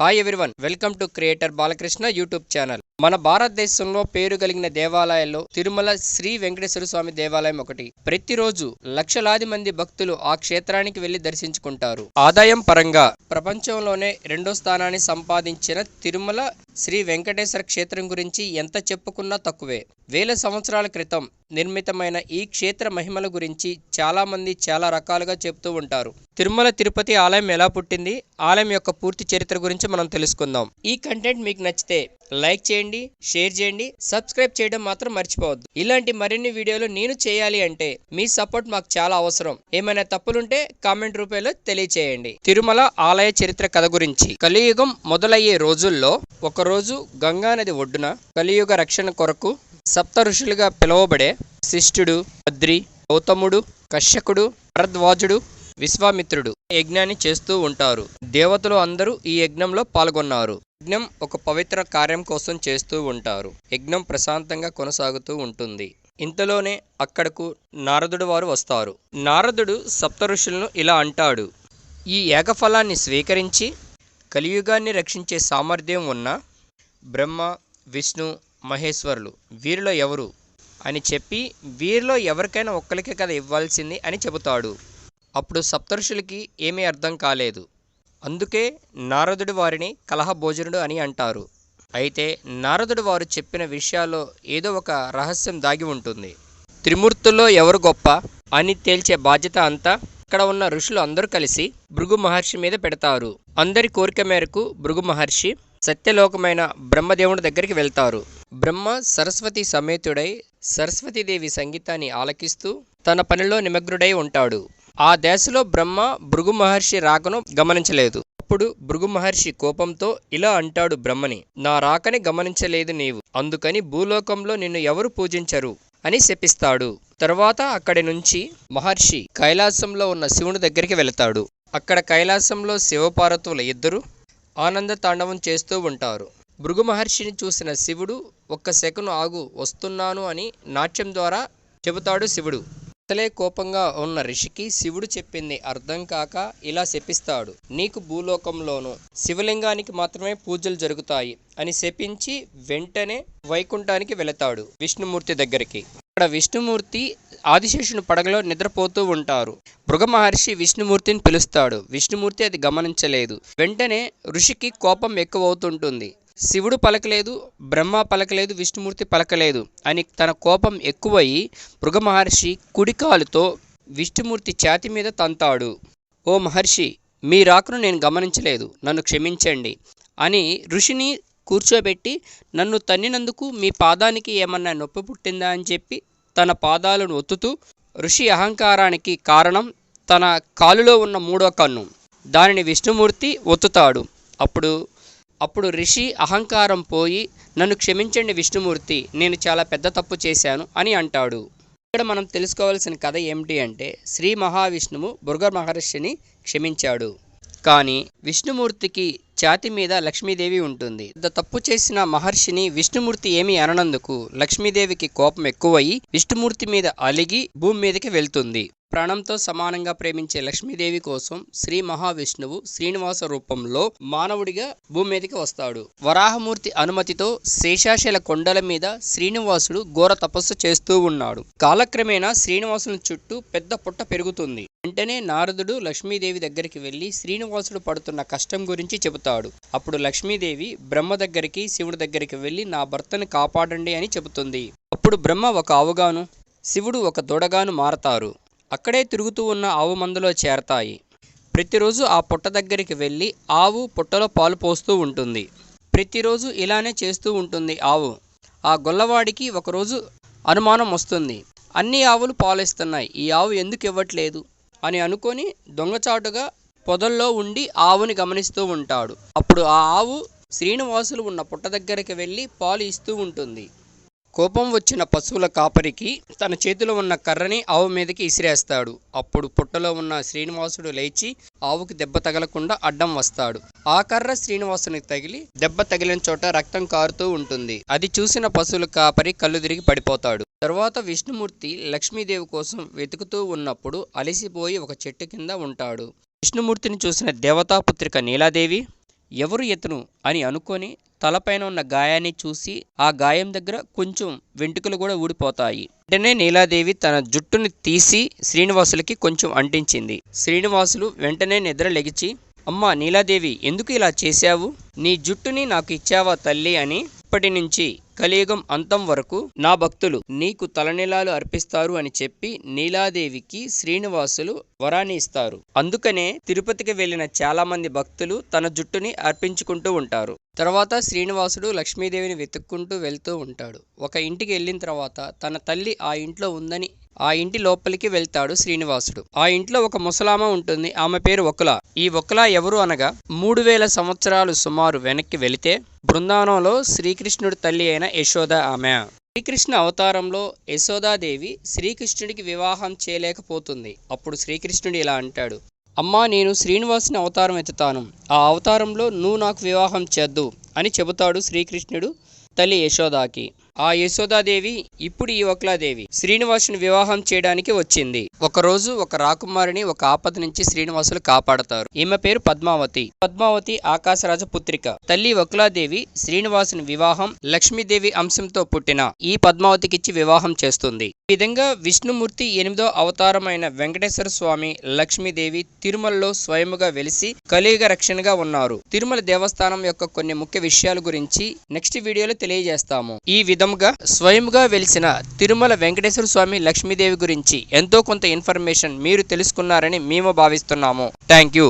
Hi everyone, welcome to creator Balakrishna YouTube channel. మన భారతదేశంలో పేరు కలిగిన దేవాలయాల్లో తిరుమల శ్రీ వెంకటేశ్వర స్వామి దేవాలయం ఒకటి. ప్రతిరోజు లక్షలాది మంది భక్తులు ఆ క్షేత్రానికి వెళ్లి దర్శించుకుంటారు. ఆదాయం పరంగా ప్రపంచంలోనే రెండో స్థానాన్ని సంపాదించిన తిరుమల శ్రీ వెంకటేశ్వర క్షేత్రం గురించి ఎంత చెప్పుకున్నా తక్కువే. వేల సంవత్సరాల క్రితం నిర్మితమైన ఈ క్షేత్ర మహిమల గురించి చాలా మంది చాలా రకాలుగా చెప్తూ ఉంటారు. తిరుమల తిరుపతి ఆలయం ఎలా పుట్టింది, ఆలయం యొక్క పూర్తి చరిత్ర గురించి మనం తెలుసుకుందాం. ఈ కంటెంట్ మీకు నచ్చితే లైక్ చేయండి, షేర్ చేయండి, సబ్స్క్రైబ్ చేయడం మాత్రం మర్చిపోవద్దు. ఇలాంటి మరిన్ని వీడియోలు నేను చేయాలి అంటే మీ సపోర్ట్ మాకు చాలా అవసరం. ఏమైనా తప్పులుంటే కామెంట్ రూపంలో తెలియచేయండి. తిరుమల ఆలయ చరిత్ర కథ గురించి. కలియుగం మొదలయ్యే రోజుల్లో ఒకరోజు గంగానది ఒడ్డున కలియుగ రక్షణ కొరకు సప్త ఋషులుగా పిలువబడే శిష్టుడు, బద్రి, గౌతముడు, కశ్యకుడు, భరద్వాజుడు, విశ్వామిత్రుడు యజ్ఞాన్ని చేస్తూ ఉంటారు. దేవతలు అందరూ ఈ యజ్ఞంలో పాల్గొన్నారు. యజ్ఞం ఒక పవిత్ర కార్యం కోసం చేస్తూ ఉంటారు. యజ్ఞం ప్రశాంతంగా కొనసాగుతూ ఉంటుంది. ఇంతలోనే అక్కడకు నారదుడు వారు వస్తారు. నారదుడు సప్త ఋషులను ఇలా అంటాడు: ఈ యాగఫలాన్ని స్వీకరించి కలియుగాన్ని రక్షించే సామర్థ్యం ఉన్న బ్రహ్మ, విష్ణు, మహేశ్వరులు వీరిలో ఎవరు అని చెప్పి, వీరిలో ఎవరికైనా ఒక్కరికే కదా ఇవ్వాల్సింది అని చెబుతాడు. అప్పుడు సప్తఋషులకి ఏమీ అర్థం కాలేదు. అందుకే నారదుడు వారిని కలహభోజనుడు అని అంటారు. అయితే నారదుడు వారు చెప్పిన విషయాల్లో ఏదో ఒక రహస్యం దాగి ఉంటుంది. త్రిమూర్తుల్లో ఎవరు గొప్ప అని తేల్చే బాధ్యత అంతా అక్కడ ఉన్న ఋషులు అందరూ కలిసి భృగు మహర్షి మీద పెడతారు. అందరి కోరిక మేరకు భృగు మహర్షి సత్యలోకమైన బ్రహ్మదేవుడి దగ్గరికి వెళ్తారు. బ్రహ్మ సరస్వతి సమేతుడై సరస్వతీదేవి సంగీతాన్ని ఆలకిస్తూ తన పనిలో నిమగ్నుడై ఉంటాడు. ఆ దశలో బ్రహ్మ భృగు మహర్షి రాకను గమనించలేదు. అప్పుడు భృగు మహర్షి కోపంతో ఇలా అంటాడు బ్రహ్మని: నా రాకని గమనించలేదు నీవు, అందుకని భూలోకంలో నిన్ను ఎవరు పూజించరు అని శపిస్తాడు. తర్వాత అక్కడి నుంచి మహర్షి కైలాసంలో ఉన్న శివుని దగ్గరికి వెళతాడు. అక్కడ కైలాసంలో శివపార్వతుల ఇద్దరు ఆనంద తాండవం చేస్తూ ఉంటారు. భృగు మహర్షిని చూసిన శివుడు ఒక్క సెకను ఆగు, వస్తున్నాను అని నాట్యం ద్వారా చెబుతాడు. శివుడు అసలే కోపంగా ఉన్న ఋషికి శివుడు చెప్పింది అర్థం కాక ఇలా శపిస్తాడు: నీకు భూలోకంలోనూ శివలింగానికి మాత్రమే పూజలు జరుగుతాయి అని శపించి వెంటనే వైకుంఠానికి వెళతాడు విష్ణుమూర్తి దగ్గరికి. అక్కడ విష్ణుమూర్తి ఆదిశేషుని పడగలో నిద్రపోతూ ఉంటారు. భృగు మహర్షి విష్ణుమూర్తిని పిలుస్తాడు. విష్ణుమూర్తి అది గమనించలేదు. వెంటనే ఋషికి కోపం ఎక్కువవుతుంటుంది. శివుడు పలకలేదు, బ్రహ్మ పలకలేదు, విష్ణుమూర్తి పలకలేదు అని తన కోపం ఎక్కువయ్యి భృగు మహర్షి కుడికాలుతో విష్ణుమూర్తి ఛాతి మీద తంతాడు. ఓ మహర్షి, మీ రాకను నేను గమనించలేదు, నన్ను క్షమించండి అని ఋషిని కూర్చోబెట్టి, నన్ను తన్నినందుకు మీ పాదానికి ఏమన్నా నొప్పి పుట్టిందా అని చెప్పి తన పాదాలను ఒత్తుతూ, ఋషి అహంకారానికి కారణం తన కాలులో ఉన్న మూడో కన్ను, దానిని విష్ణుమూర్తి ఒత్తుతాడు. అప్పుడు ఋషి అహంకారం పోయి, నన్ను క్షమించండి విష్ణుమూర్తి, నేను చాలా పెద్ద తప్పు చేశాను అని అంటాడు. ఇక్కడ మనం తెలుసుకోవాల్సిన కథ ఏమిటి అంటే, శ్రీ మహావిష్ణువు భృగు మహర్షిని క్షమించాడు. కానీ విష్ణుమూర్తికి ఛాతి మీద లక్ష్మీదేవి ఉంటుంది. తప్పు చేసిన మహర్షిని విష్ణుమూర్తి ఏమీ అననందుకు లక్ష్మీదేవికి కోపం ఎక్కువయ్యి విష్ణుమూర్తి మీద అలిగి భూమి మీదకి వెళ్తుంది. ప్రాణంతో సమానంగా ప్రేమించే లక్ష్మీదేవి కోసం శ్రీ మహావిష్ణువు శ్రీనివాస రూపంలో మానవుడిగా భూమి మీదకి వస్తాడు. వరాహమూర్తి అనుమతితో శేషాచల కొండల మీద శ్రీనివాసుడు ఘోర తపస్సు చేస్తూ ఉన్నాడు. కాలక్రమేణా శ్రీనివాసుని చుట్టూ పెద్ద పుట్ట పెరుగుతుంది. వెంటనే నారదుడు లక్ష్మీదేవి దగ్గరికి వెళ్లి శ్రీనివాసుడు పడుతున్న కష్టం గురించి చెబుతాడు. అప్పుడు లక్ష్మీదేవి బ్రహ్మ దగ్గరికి, శివుడి దగ్గరికి వెళ్లి నా భర్తను కాపాడండి అని చెబుతుంది. అప్పుడు బ్రహ్మ ఒక ఆవుగాను, శివుడు ఒక దూడగాను మారతారు. అక్కడే తిరుగుతూ ఉన్న ఆవు మందలో చేరతాయి. ప్రతిరోజు ఆ పుట్ట దగ్గరికి వెళ్ళి ఆవు పుట్టలో పాలు పోస్తూ ఉంటుంది. ప్రతిరోజు ఇలానే చేస్తూ ఉంటుంది ఆవు. ఆ గొల్లవాడికి ఒకరోజు అనుమానం వస్తుంది. అన్ని ఆవులు పాలిస్తున్నాయి, ఈ ఆవు ఎందుకు ఇవ్వట్లేదు అని అనుకొని దొంగచాటుగా పొదల్లో ఉండి ఆవుని గమనిస్తూ ఉంటాడు. అప్పుడు ఆ ఆవు శ్రీనివాసులు ఉన్న పుట్ట దగ్గరికి వెళ్ళి పాలు ఇస్తూ ఉంటుంది. కోపం వచ్చిన పశువుల కాపరికి తన చేతిలో ఉన్న కర్రని ఆవు మీదకి ఇసిరేస్తాడు. అప్పుడు పుట్టలో ఉన్న శ్రీనివాసుడు లేచి ఆవుకి దెబ్బ తగలకుండా అడ్డం వస్తాడు. ఆ కర్ర శ్రీనివాసునికి తగిలి దెబ్బ తగిలిన చోట రక్తం కారుతూ ఉంటుంది. అది చూసిన పశువుల కాపరి కళ్ళు తిరిగి పడిపోతాడు. తరువాత విష్ణుమూర్తి లక్ష్మీదేవి కోసం వెతుకుతూ ఉన్నప్పుడు అలసిపోయి ఒక చెట్టు కింద ఉంటాడు. విష్ణుమూర్తిని చూసిన దేవతాపుత్రిక నీలాదేవి ఎవరు ఇతను అని అనుకొని తలపైన ఉన్న గాయాన్ని చూసి ఆ గాయం దగ్గర కొంచెం వెంట్రుకలు కూడా ఊడిపోతాయి. వెంటనే నీలాదేవి తన జుట్టుని తీసి శ్రీనివాసులకి కొంచెం అంటించింది. శ్రీనివాసులు వెంటనే నిద్ర లెగిచి, అమ్మా నీలాదేవి, ఎందుకు ఇలా చేశావు? నీ జుట్టుని నాకు ఇచ్చావా తల్లి అని ఇప్పటి నుంచి కలియుగం అంతం వరకు నా భక్తులు నీకు తలనీలాలు అర్పిస్తారు అని చెప్పి నీలాదేవికి శ్రీనివాసులు వరాన్ని ఇస్తారు. అందుకనే తిరుపతికి వెళ్ళిన చాలా మంది భక్తులు తన జుట్టుని అర్పించుకుంటూ ఉంటారు. తర్వాత శ్రీనివాసుడు లక్ష్మీదేవిని వెతుక్కుంటూ వెళ్తూ ఉంటాడు. ఒక ఇంటికి వెళ్ళిన తర్వాత తన తల్లి ఆ ఇంట్లో ఉందని ఆ ఇంటి లోపలికి వెళ్తాడు శ్రీనివాసుడు. ఆ ఇంట్లో ఒక ముసలామ ఉంటుంది. ఆమె పేరు వకుల. ఈ వకుల ఎవరు అనగా 3000 సంవత్సరాలు సుమారు వెనక్కి వెళితే బృందావనంలో శ్రీకృష్ణుడి తల్లి అయిన యశోద ఆమె. శ్రీకృష్ణ అవతారంలో యశోదాదేవి శ్రీకృష్ణుడికి వివాహం చేయలేకపోతుంది. అప్పుడు శ్రీకృష్ణుడు ఇలా అంటాడు, అమ్మా నేను శ్రీనివాసుని అవతారం ఎత్తుతాను, ఆ అవతారంలో నువ్వు నాకు వివాహం చేద్దు అని చెబుతాడు శ్రీకృష్ణుడు తల్లి యశోదాకి. ఆ యశోదాదేవి ఇప్పుడు ఈ వకులాదేవి శ్రీనివాసుని వివాహం చేయడానికి వచ్చింది. ఒకరోజు ఒక రాకుమారిని ఒక ఆపద నుంచి శ్రీనివాసులు కాపాడతారు. ఈమె పేరు పద్మావతి. పద్మావతి ఆకాశరాజ పుత్రిక. తల్లి వకులాదేవి శ్రీనివాసుని వివాహం లక్ష్మీదేవి అంశంతో పుట్టిన ఈ పద్మావతికిచ్చి వివాహం చేస్తుంది. ఈ విధంగా విష్ణుమూర్తి 8వ అవతారమైన వెంకటేశ్వర స్వామి లక్ష్మీదేవి తిరుమలలో స్వయముగా వెలిసి కలియుగ రక్షణగా ఉన్నారు. తిరుమల దేవస్థానం యొక్క కొన్ని ముఖ్య విషయాల గురించి నెక్స్ట్ వీడియోలో తెలియజేస్తాము. ఈ విధముగా స్వయముగా వెలిసిన తిరుమల వెంకటేశ్వర స్వామి లక్ష్మీదేవి గురించి ఎంతో కొంత ఇన్ఫర్మేషన్ మీరు తెలుసుకున్నారని మేము భావిస్తున్నాము. Thank you.